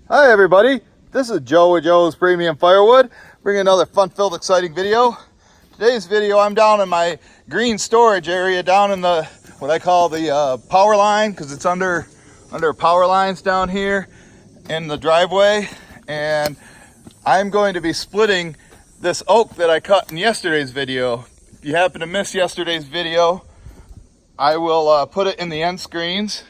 Hi everybody, this is Joe with Joe's Premium Firewood, bringing another fun-filled, exciting video. Today's video, I'm down in my green storage area, down in the what I call the power line, because it's under power lines down here in the driveway, and I'm going to be splitting this oak that I cut in yesterday's video. If you happen to miss yesterday's video, I will put it in the end screens.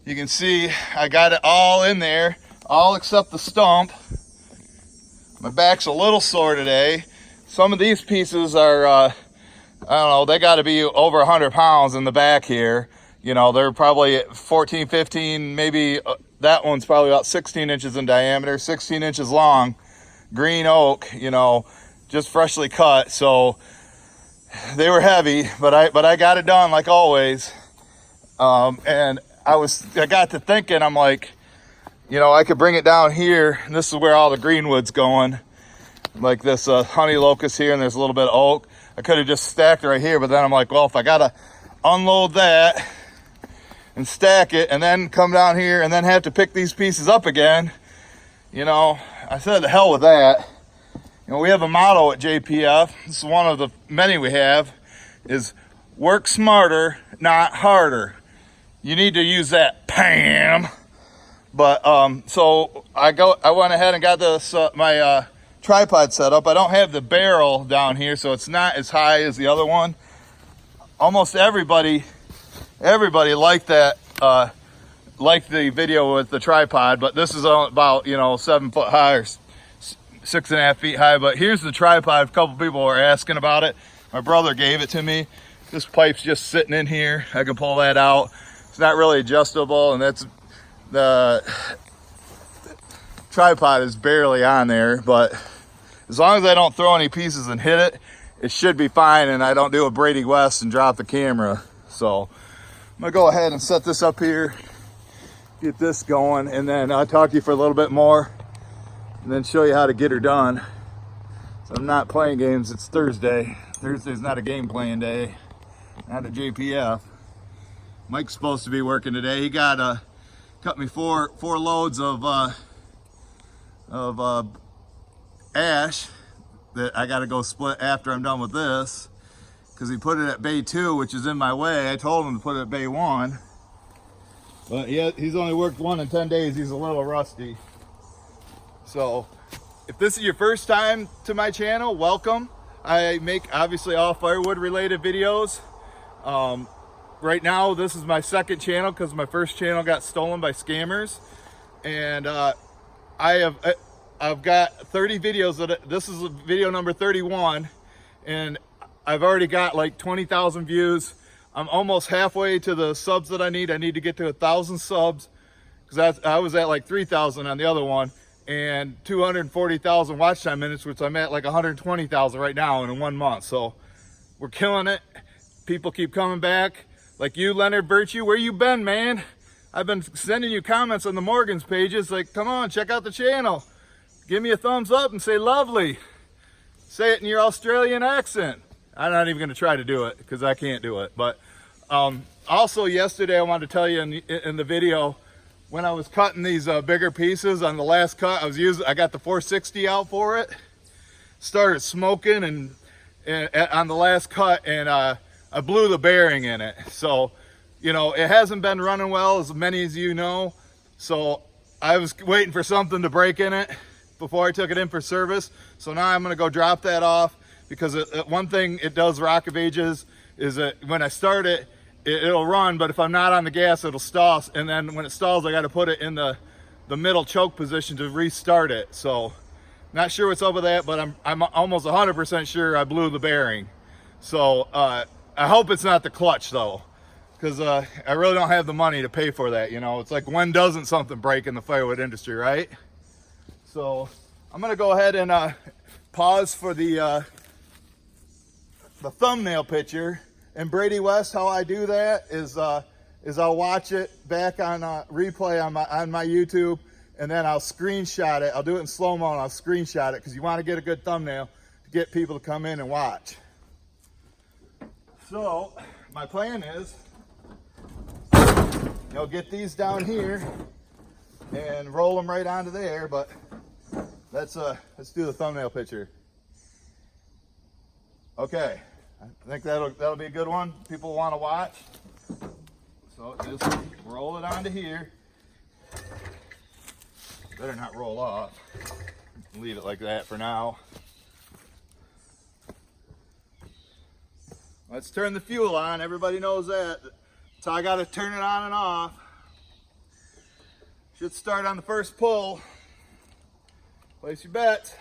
You can see I got it all in there, all except the stump. My back's a little sore today. Some of these pieces are, I don't know, they got to be over 100 pounds in the back here. You know, they're probably 14, 15, maybe that one's probably about 16 inches in diameter, 16 inches long. Green oak, you know, just freshly cut. So they were heavy, but I got it done like always. And I got to thinking, I'm like, you know, I could bring it down here, and this is where all the greenwood's going. Like this honey locust here, and there's a little bit of oak. I could have just stacked it right here, but then I'm like, well, if I gotta unload that and stack it, and then come down here, and then have to pick these pieces up again, you know, I said the hell with that. You know, we have a motto at JPF. This is one of the many we have, is work smarter, not harder. You need to use that, Pam. But so I went ahead and got this my tripod set up. I don't have the barrel down here, so it's not as high as the other one. Almost everybody liked that, liked the video with the tripod, but this is about, you know, 7 foot high or 6.5 feet high. But here's the tripod. A couple people were asking about it. My brother gave it to me. This pipe's just sitting in here. I can pull that out. It's not really adjustable, and that's the tripod is barely on there, but as long as I don't throw any pieces and hit it, it should be fine, and I don't do a Brady West and drop the camera. So I'm gonna go ahead and set this up here, get this going, and then I'll talk to you for a little bit more and then show you how to get her done. So I'm not playing games. It's Thursday. Thursday's not a game playing day, not at JPF. Mike's supposed to be working today. He got cut me four loads of ash that I got to go split after I'm done with this, because he put it at bay 2, which is in my way. I told him to put it at bay 1, but he's only worked 1 in 10 days. He's a little rusty. So if this is your first time to my channel, welcome. I make obviously all firewood related videos. Right now, this is my second channel because my first channel got stolen by scammers, and I've got 30 videos. This is video number 31, and I've already got like 20,000 views. I'm almost halfway to the subs that I need. I need to get to 1,000 subs, because I was at like 3,000 on the other one, and 240,000 watch time minutes, which I'm at like 120,000 right now in 1 month. So we're killing it. People keep coming back. Like you, Leonard Virtue, where you been, man? I've been sending you comments on the Morgan's pages, like, come on, check out the channel. Give me a thumbs up and say lovely. Say it in your Australian accent. I'm not even gonna try to do it, because I can't do it. But also yesterday, I wanted to tell you in the video, when I was cutting these bigger pieces on the last cut, I got the 460 out for it. Started smoking and on the last cut, and I blew the bearing in it. So, you know, it hasn't been running well, as many as you know. So I was waiting for something to break in it before I took it in for service. So now I'm gonna go drop that off, because one thing it does, rock of ages, is that when I start it, it'll run, but if I'm not on the gas, it'll stall. And then when it stalls, I gotta put it in the middle choke position to restart it. So not sure what's up with that, but I'm almost 100% sure I blew the bearing. So I hope it's not the clutch though, because I really don't have the money to pay for that. You know, it's like, when doesn't something break in the firewood industry, right? So I'm gonna go ahead and pause for the thumbnail picture. And Brady West, how I do that is I'll watch it back on replay on my YouTube, and then I'll screenshot it. I'll do it in slow-mo and I'll screenshot it, because you want to get a good thumbnail to get people to come in and watch. So my plan is, get these down here, and roll them right onto there. But let's do the thumbnail picture. Okay, I think that'll be a good one. People want to watch. So just roll it onto here. Better not roll off. Leave it like that for now. Let's turn the fuel on. Everybody knows that. So I got to turn it on and off. Should start on the first pull. Place your bets.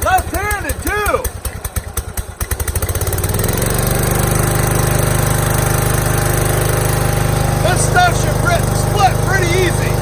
Left-handed too. This stuff should split pretty easy.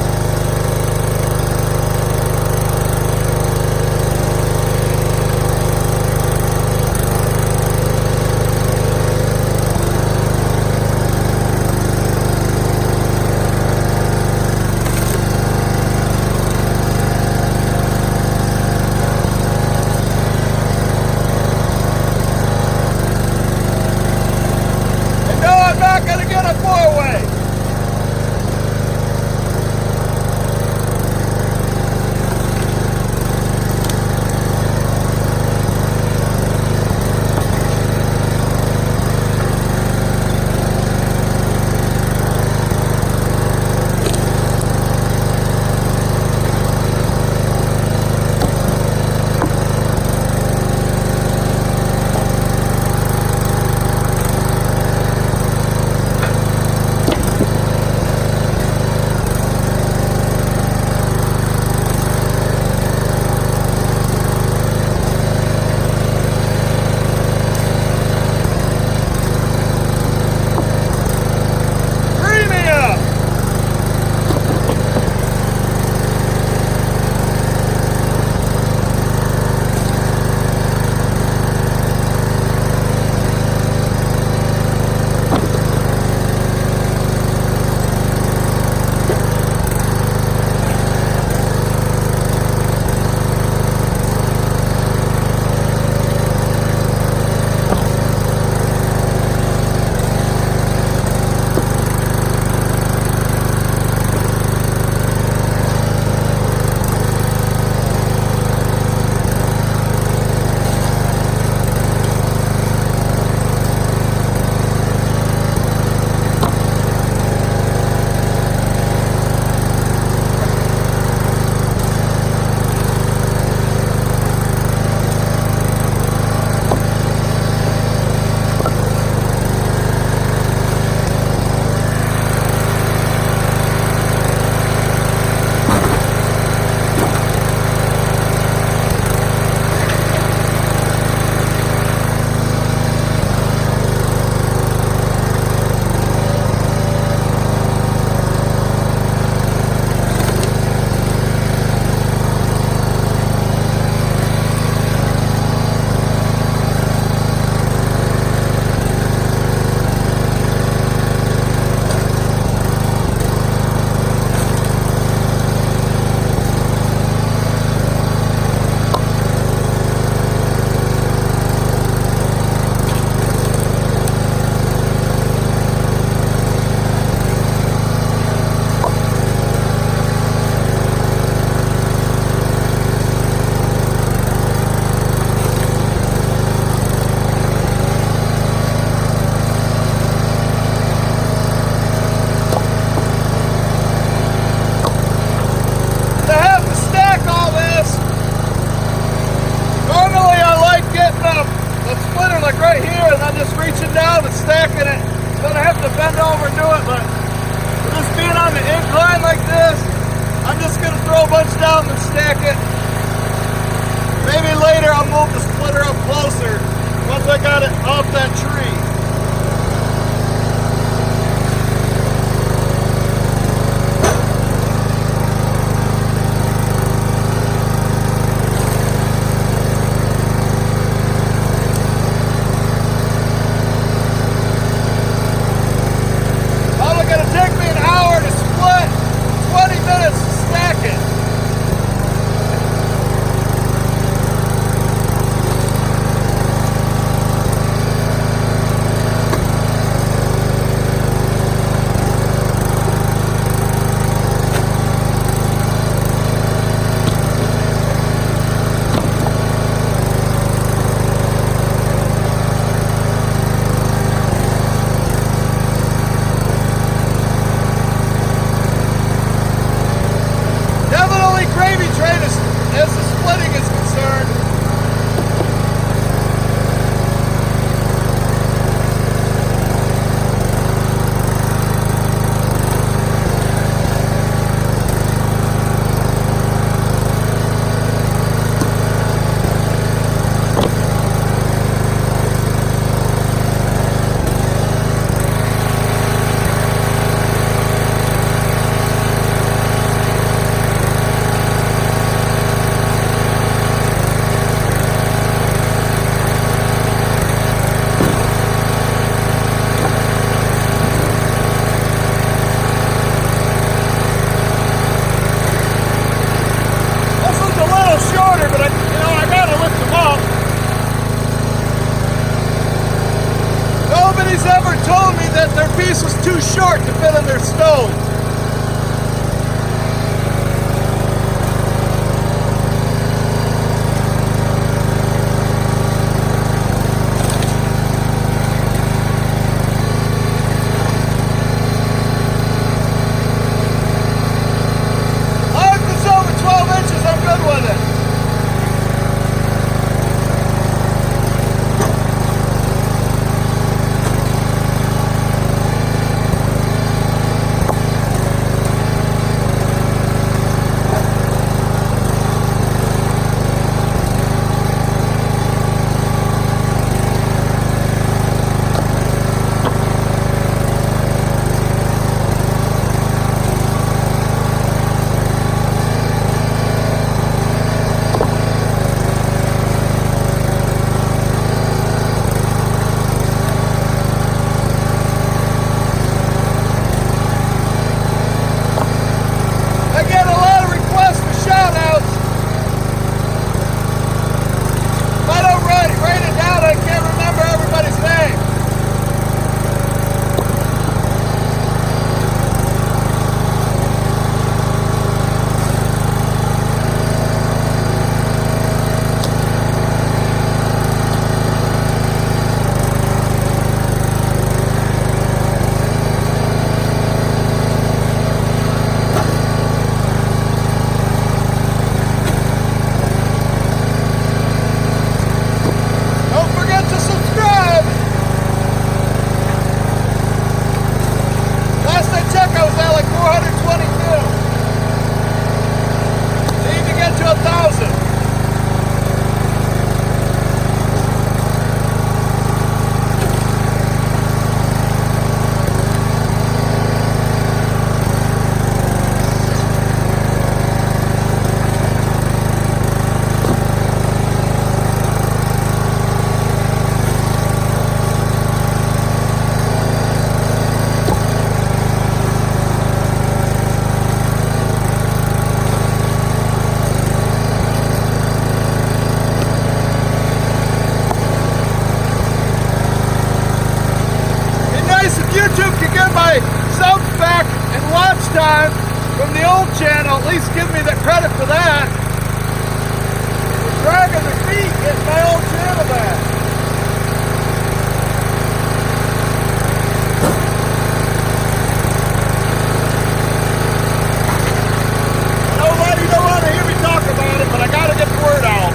nobody's ever told me that their piece was too short to fit in their stove. Time from the old channel, at least give me the credit for that. They're dragging their feet getting my old channel back. Nobody don't want to hear me talk about it, but I gotta get the word out.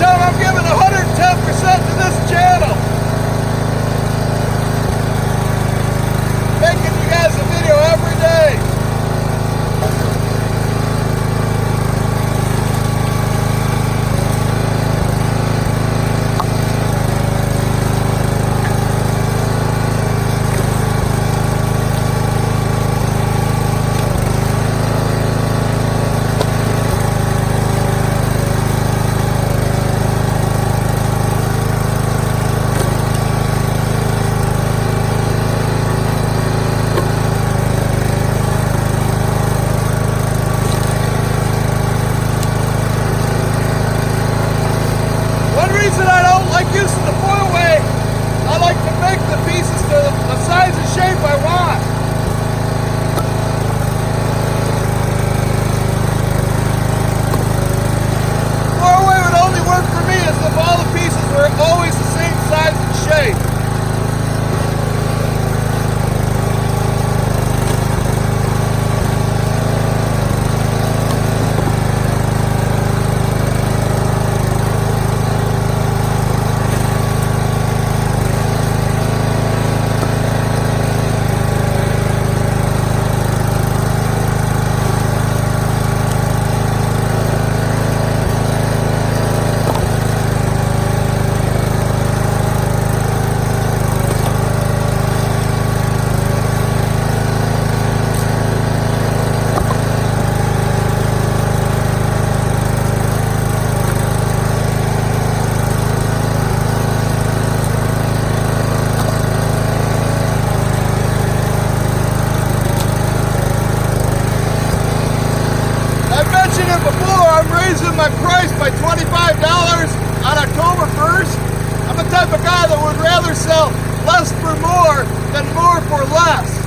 I'm giving 110% to this channel. Making you guys a video every day. Using the foil way, I like to make the pieces to the size and shape I want. Foil way would only work for me as if all the pieces were always the same size and shape. yourself less for more than more for less.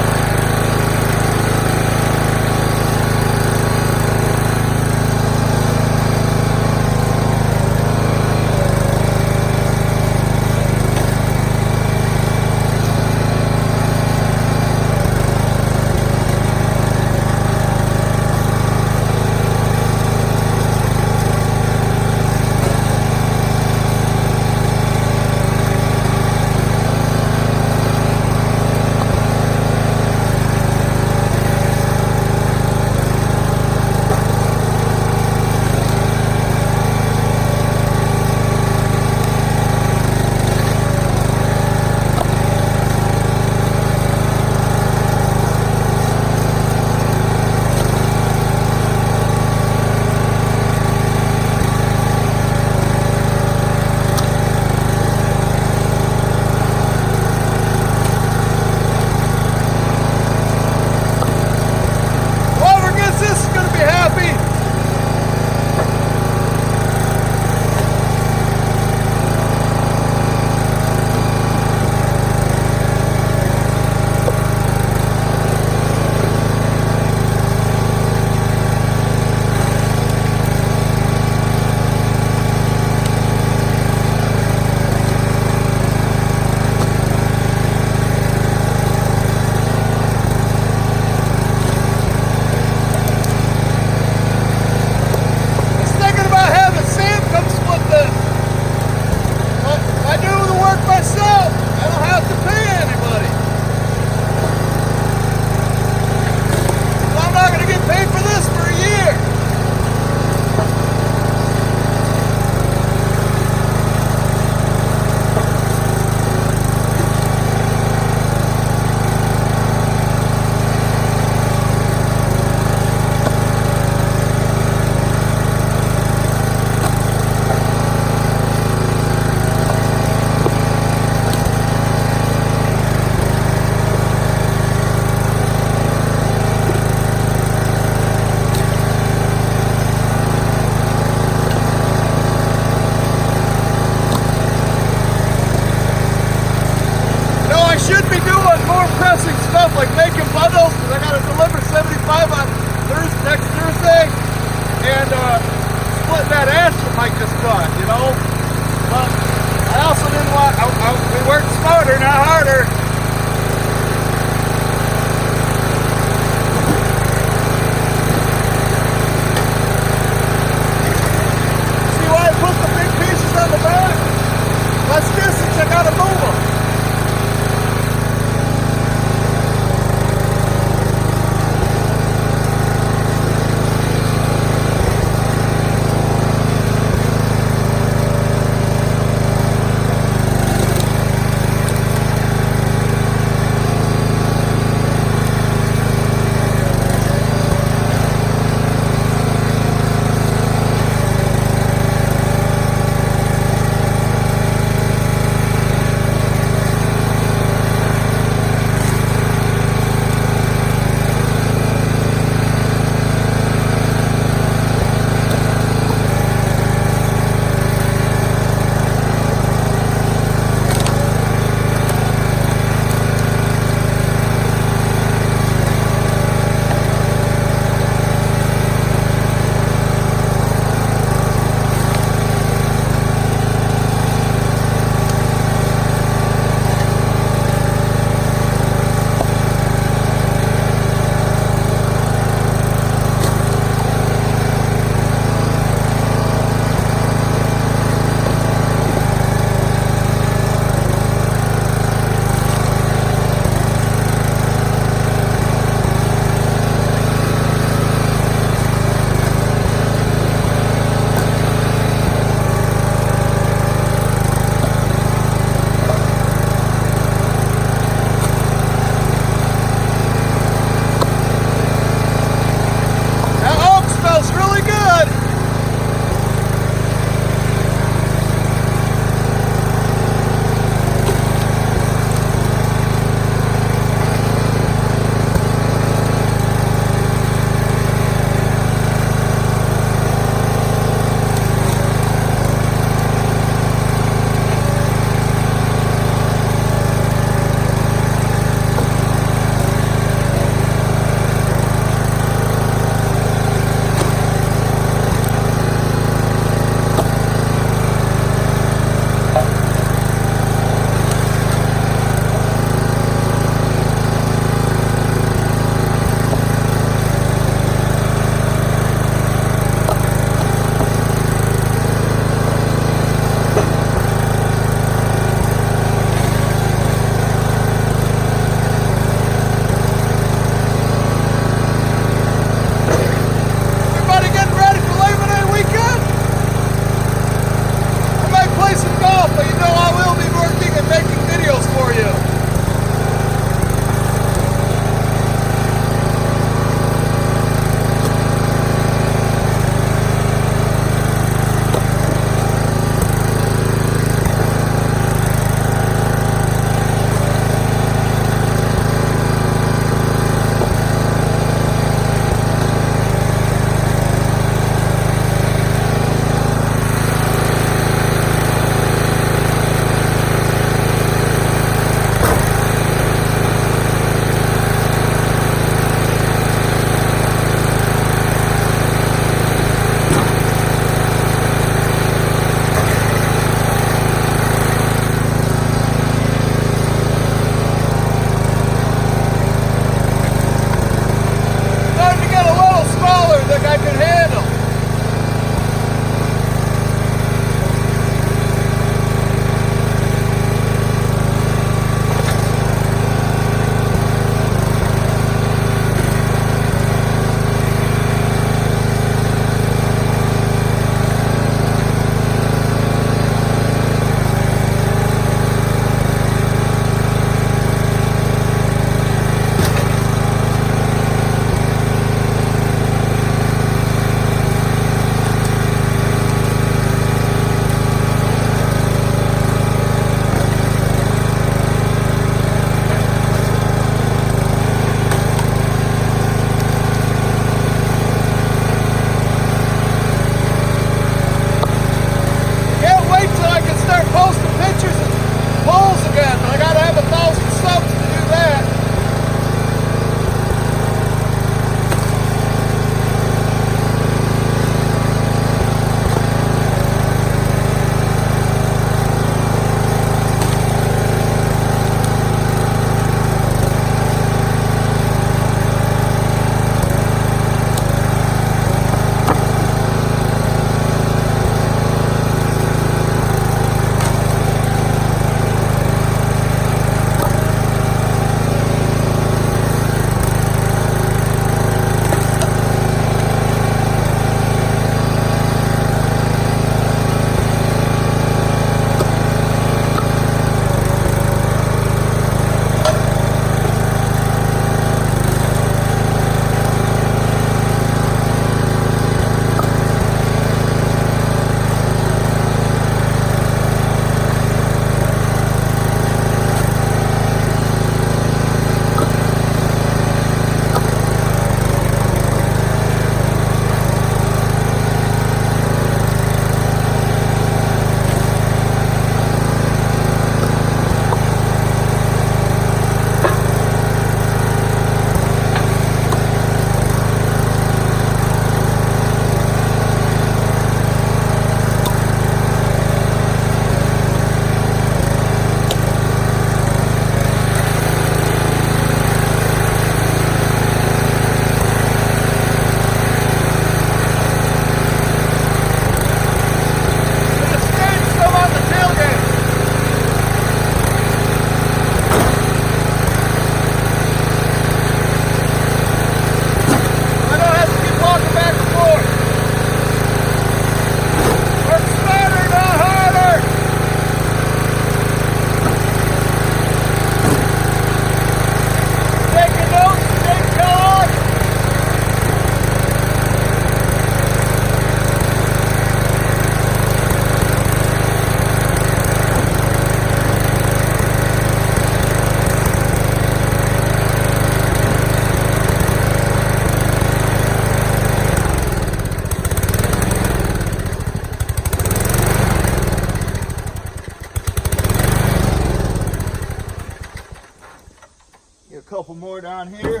couple more down here.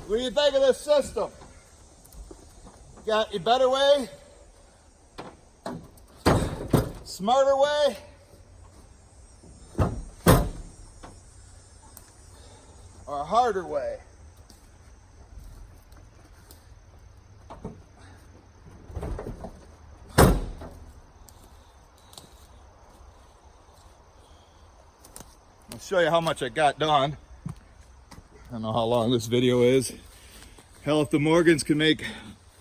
What do you think of this system? Got a better way? Smarter way? Or a harder way? I'll show you how much I got done. I don't know how long this video is. Hell, if the Morgans can make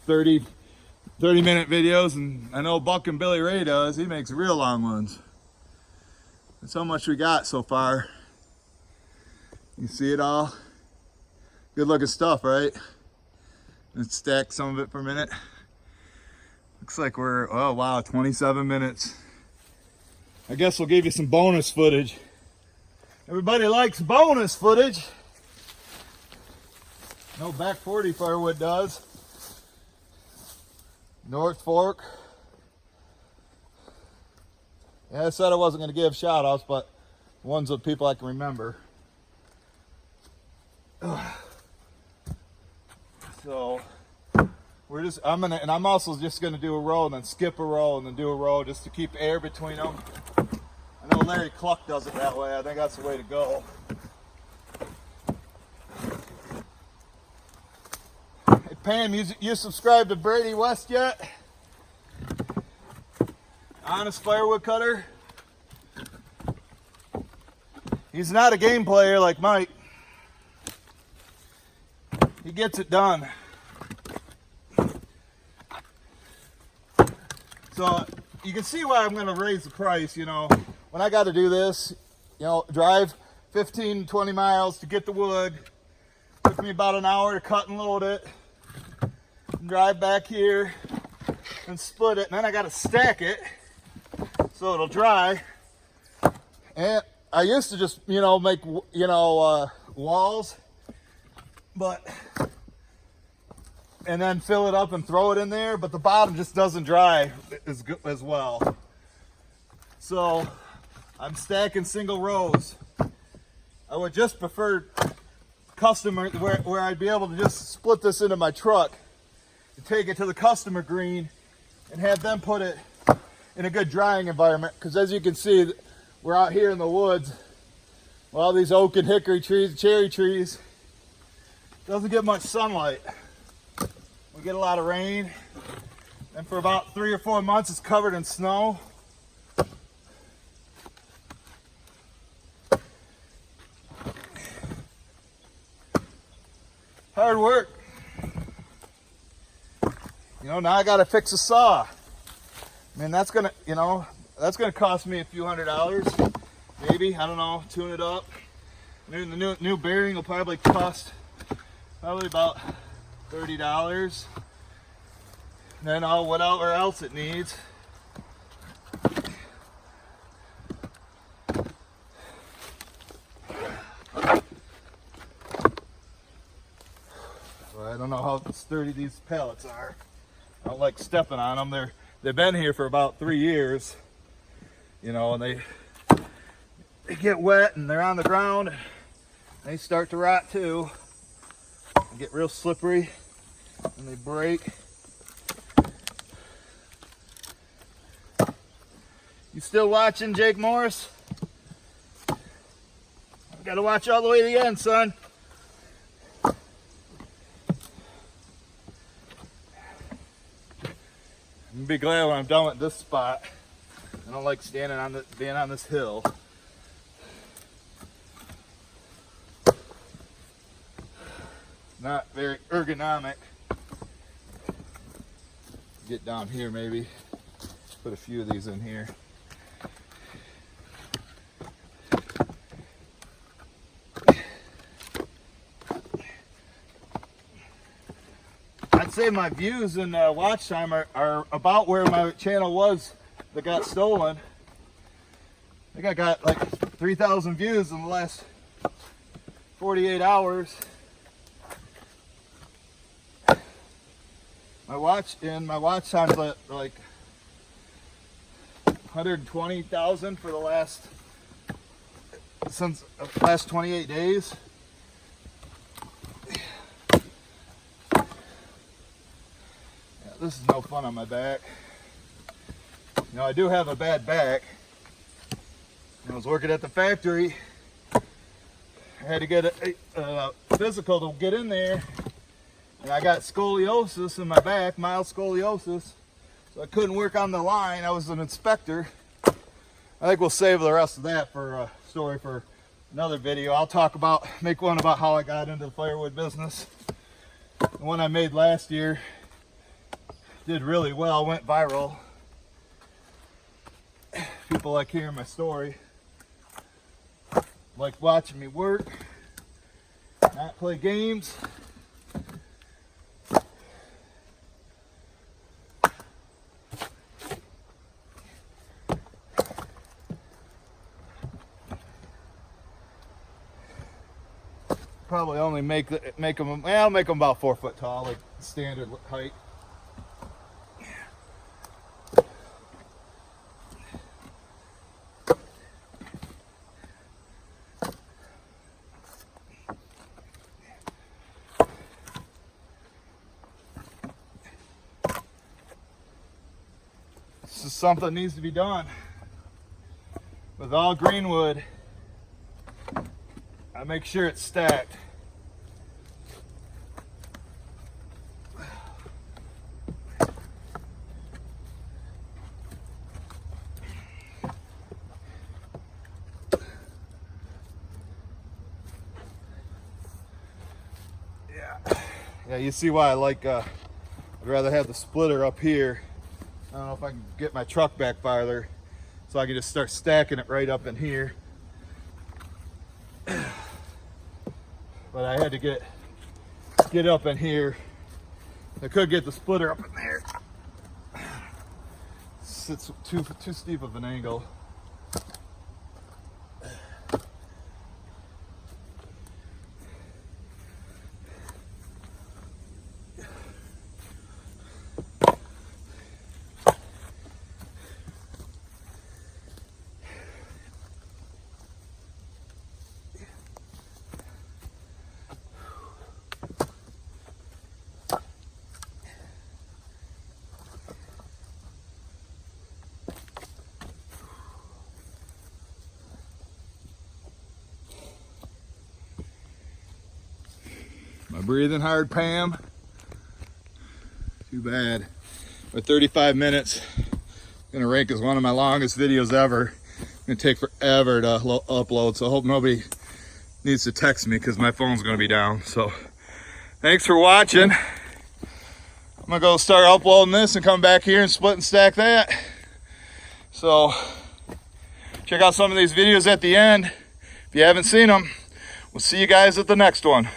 30-minute videos, and I know Buck and Billy Ray does, he makes real long ones. That's how much we got so far. You see it all? Good looking stuff, right? Let's stack some of it for a minute. Looks like we're, oh wow, 27 minutes. I guess we'll give you some bonus footage. Everybody likes bonus footage. No, back 40 Firewood does. North Fork. Yeah, I said I wasn't going to give shout outs, but ones of people I can remember. So we're just, I'm also just going to do a row and then skip a row and then do a row just to keep air between them. I know Larry Cluck does it that way. I think that's the way to go. Hey Pam, you subscribed to Brady West yet? Honest firewood cutter. He's not a game player like Mike. He gets it done. So you can see why I'm going to raise the price. You know, when I got to do this, you know, drive 15, 20 miles to get the wood. Took me about an hour to cut and load it. And drive back here and split it. And then I got to stack it so it'll dry. And I used to just, you know, make, you know, walls, but, and then fill it up and throw it in there, but the bottom just doesn't dry as well. So I'm stacking single rows. I would just prefer customer where I'd be able to just split this into my truck and take it to the customer green and have them put it in a good drying environment. Because as you can see, we're out here in the woods. Well, these oak and hickory trees, cherry trees, doesn't get much sunlight. We get a lot of rain, and for about 3 or 4 months it's covered in snow. Hard work. You know, now I gotta fix a saw. I mean, that's gonna, you know, that's gonna cost me a few $100s, maybe, I don't know, tune it up. The new bearing will probably cost about $30. And then whatever else it needs. Well, I don't know how sturdy these pallets are. I don't like stepping on them. They've been here for about 3 years, you know, and they get wet and they're on the ground. And they start to rot too. They get real slippery and they break. You still watching, Jake Morris? I've got to watch all the way to the end, son. I'm gonna be glad when I'm done with this spot. I don't like standing on being on this hill. Not very ergonomic. Get down here maybe. Put a few of these in here. I'd say my views and watch time are about where my channel was that got stolen. I think I got like 3,000 views in the last 48 hours. my watch time's like 120,000 for the last 28 days. Yeah, this is no fun on my back. You know, I do have a bad back. When I was working at the factory, I had to get a physical to get in there, and I got scoliosis in my back, mild scoliosis, so I couldn't work on the line. I was an inspector. I think we'll save the rest of that for a story for another video. I'll make one about how I got into the firewood business. The one I made last year did really well, went viral. People like hearing my story, like watching me work, not play games. Probably only make them. Well, I'll make them about 4 foot tall, like standard height. This is something that needs to be done. With all greenwood, I make sure it's stacked. Yeah, you see why I like, I'd rather have the splitter up here. I don't know if I can get my truck back farther, so I can just start stacking it right up in here. But I had to get up in here. I could get the splitter up in there. It's too steep of an angle. My breathing hard, Pam. Too bad. For 35 minutes, gonna rank as one of my longest videos ever. Gonna take forever to upload, so I hope nobody needs to text me because my phone's gonna be down. So thanks for watching. I'm gonna go start uploading this and come back here and split and stack that. So check out some of these videos at the end if you haven't seen them. We'll see you guys at the next one.